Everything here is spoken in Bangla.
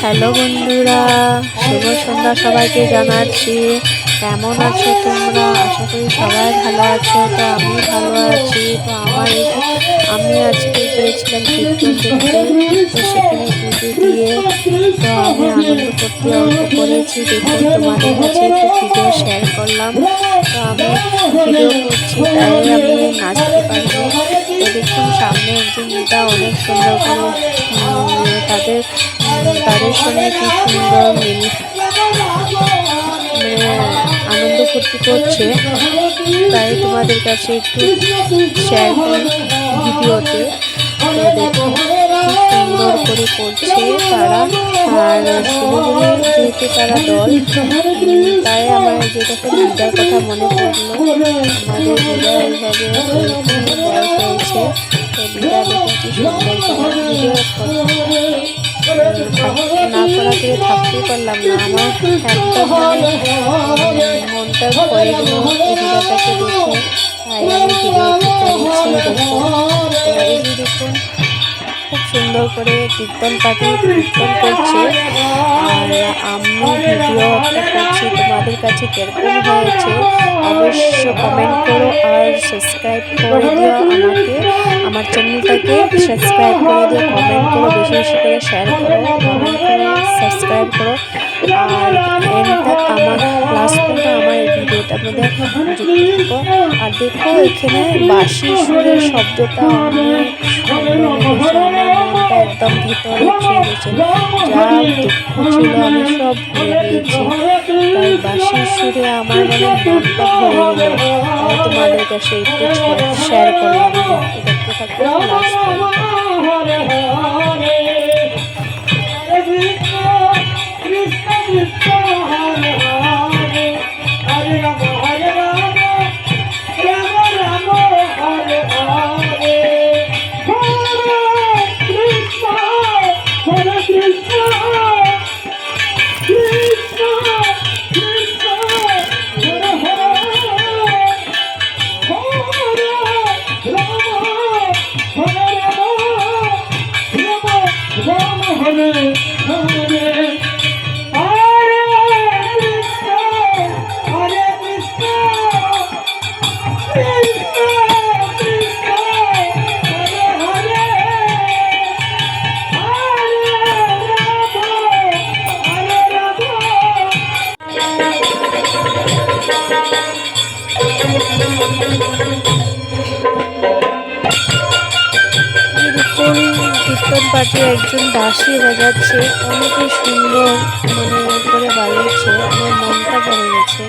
হ্যালো বন্ধুরা, শুভ সন্ধ্যা সবাইকে জানাচ্ছি। কেমন আছো তোমরা? আশা করি সবাই ভালো আছো। তো আমি ভালো আছি। তো আমি আজকে গিয়েছিলাম কীর্তন দেখতে। তো সেখানে পুজো দিয়ে তো আমি আনন্দ করতে অল্প করেছি। দেখুন, তোমাদের কাছে একটু ভিডিও শেয়ার করলাম। তো আমি ভিডিও করছি, তাই আমি নাচতে পারিনি। তো দেখুন, সামনে একজন দিদা অনেক সুন্দর করে তাদের সঙ্গে কি সুন্দর আনন্দ ফুর্তি করছে, তাই তোমাদের কাছে একটু শেয়ার করি ভিডিওতে। তো দেখো কি সুন্দর করে করছে তারা। আর শিলিগুড়ি যেহেতু তারা দল, তাই আমার যেটাকে দিদার কথা মনে পড়লো। আমাদের দিদা এইভাবে বয়স হয়েছে। তো দিদা দেখুন কি সুন্দর করে ভিডিও না করা থেকে থাকতেই পারলাম না। আমার একদম মনটা ভরে গেল দিদাটাকে দেখে, তাই আমি ভিডিওটি করেছি। দেখুন, এই যে দেখুন খুব সুন্দর করে কীর্তন করছে। আর আমি ভিডিও করছি, তোমাদের কাছে কিরকম হয়েছে অবশ্য কমেন্ট করো। আর সাবস্ক্রাইব করে দিও আমাকে, আমার চ্যানেলটাকে সাবস্ক্রাইব করে দিও। কমেন্ট করো, বেশি বেশি করে শেয়ার করো, কমেন্ট করো, সাবস্ক্রাইব করো। আর আমার লাস্ট পর্যন্ত আমার এই ভিডিওটার মধ্যে যুক্ত থাকো। আর দেখো, এখানে বাঁশি সুরের শব্দটা অনেক সুন্দর লেগেছে। আমার মনটা একদম ভিতরে ছুঁয়ে গেছে। যা দুঃখ ছিল আমি সব ভুলে গিয়েছি। তাই বাঁশির সুরে আমার মনটা ভরে গেল। তাই তোমাদের কাছে একটু শেয়ার করলাম। দেখতে থাকো লাস্ট পর্যন্ত। কীর্তন পার্টি একজন বাঁশি বাজাচ্ছে, অনেকই সুন্দর করে বাজিয়েছে। আমার মনটা ভরে গেছে।